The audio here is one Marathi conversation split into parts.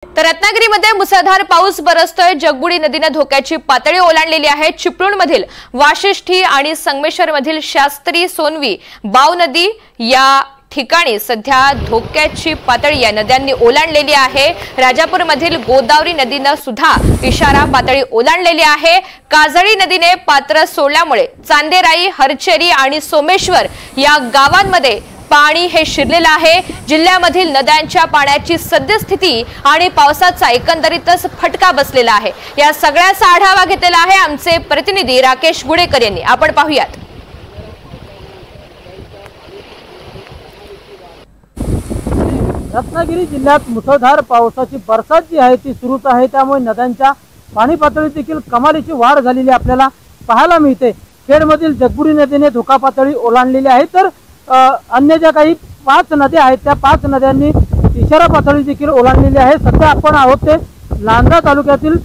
तर रत्नागिरीमध्ये मुसळधार पाऊस बरसतोय। जगबुडी नदीने धोक्याची पातळी ओलांडलेली आहे। चिपळूणमधील वाशिष्ठी आणि संगमेश्वरमधील शास्त्री सोनवी बाव नदी या ठिकाणी सध्या धोक्याची पातळी या नद्यांनी ओलांडलेली आहे। राजापूरमधील गोदावरी नदीने सुद्धा इशारा पातळी ओलांडलेली आहे। काजळी नदीने पात्र सोडल्यामुळे चांदेराई, हरचेरी आणि सोमेश्वर या गावांमध्ये पाणी हे शिरलेलं आहे। जिल्ह्यामधील नद्यांच्या पाण्याची सद्यस्थिती आणि पावसाचा एकंदरीतच फटका बसलेला आहे। या सगळ्याचा आढावा घेतलेला आहे आमचे प्रतिनिधी राकेश गुडेकर यांनी। आपण पाहूयात। रत्नागिरी जिल्ह्यात मुसळधार पावसाची बरसात जी आहे ती सुरूच आहे। त्यामुळे नद्यांच्या पाणी पातळीत देखील कमालीची वाढ झालेली आपल्याला पाहायला मिळते। खेडमधील जगबुडी नदीने धोका पातळी ओलांडलेली आहे, तर अन्य ज्या काही 5 नद्या आहेत त्या 5 नद्यांनी इशारा पातळी देखील ओलांडलेली आहे। सध्या आपण आहोत ते लांजा तालुक्यातील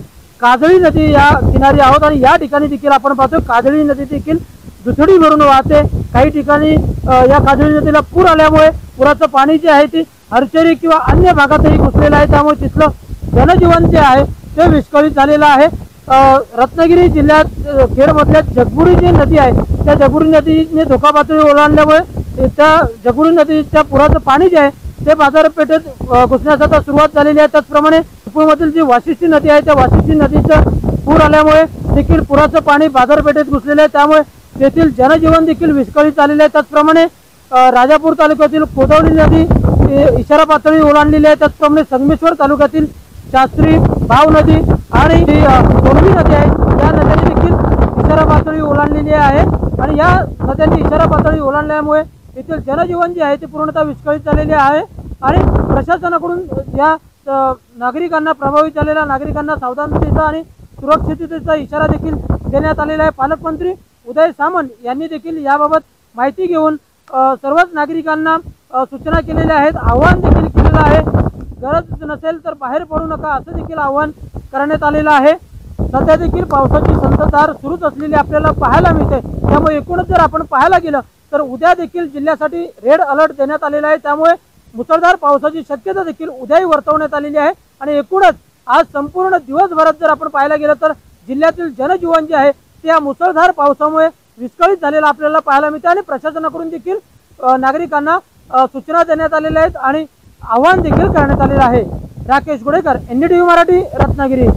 काजळी नदी या किनारी आहोत आणि या ठिकाणी देखील आपण पाहतो काजळी नदी देखील दुथडी भरून वाहते। काही ठिकाणी या काजळी नदीला पूर आल्यामुळे पुराचं पाणी जे आहे ते हरचेरी किंवा अन्य भागातही घुसलेलं आहे। त्यामुळे तिथलं जनजीवन जे आहे ते विस्कळीत झालेलं आहे। रत्नागिरी जिल्ह्यात खेडमधल्या जगबुडी जी नदी आहे त्या जगबुडी नदीने धोका पातळी ओलांडल्यामुळे त्या जगबुडी नदीच्या पुराचं पाणी जे आहे ते बाजारपेठेत घुसण्यास आता सुरुवात झालेली आहे। त्याचप्रमाणे चिपळूणमधील जी वाशिष्ठी नदी आहे त्या वाशिष्ठी नदीचं पूर आल्यामुळे देखील पुराचं पाणी बाजारपेठेत घुसलेलं आहे। त्यामुळे तेथील जनजीवन देखील विस्कळीत झालेले आहे। त्याचप्रमाणे राजापूर तालुक्यातील गोदावरी नदी इशारा पातळी ओलांडलेली आहे। त्याचप्रमाणे संगमेश्वर तालुक्यातील शास्त्री भाव नदी आणि सोनवी नदी आहे या नद्यांनी देखील इशारा पातळी ओलांडलेली आहे। आणि या नद्यांनी इशारा पातळी ओलांडल्यामुळे येथील जनजीवन जे आहे ते पूर्णतः विस्कळीत झालेले आहे। आणि प्रशासनाकडून या नागरिकांना, प्रभावित झालेल्या नागरिकांना सावधानतेचा आणि सुरक्षिततेचा इशारा देखील देण्यात आलेला आहे। पालकमंत्री उदय सामंत यांनी देखील याबाबत माहिती घेऊन सर्वच नागरिकांना सूचना केलेल्या आहेत, आवाहन देखील केलेलं आहे। गरज नसेल तर बाहेर पडू नका असं देखील आवाहन करण्यात आलेलं आहे। सध्या देखील पावसाची संततधार सुरूच असलेली आपल्याला पाहायला मिळते। त्यामुळे एकूणच जर आपण पाहायला गेलं तर उद्या देखील जिल्ह्यासाठी रेड अलर्ट देण्यात आलेला आहे। त्यामुळे मुसळधार पावसाची शक्यता देखील उद्याही वर्तवण्यात आलेली आहे। आणि एकूणच आज संपूर्ण दिवसभरात जर आपण पाहायला गेलं तर जिल्ह्यातील जनजीवन जे आहे ते या मुसळधार पावसामुळे विस्कळीत झालेलं आपल्याला पाहायला मिळते। आणि प्रशासनाकडून देखील नागरिकांना सूचना देण्यात आलेल्या आहेत आणि आवाहन देखील करण्यात आलेलं आहे। राकेश गुडेकर, NDTV मराठी, रत्नागिरी।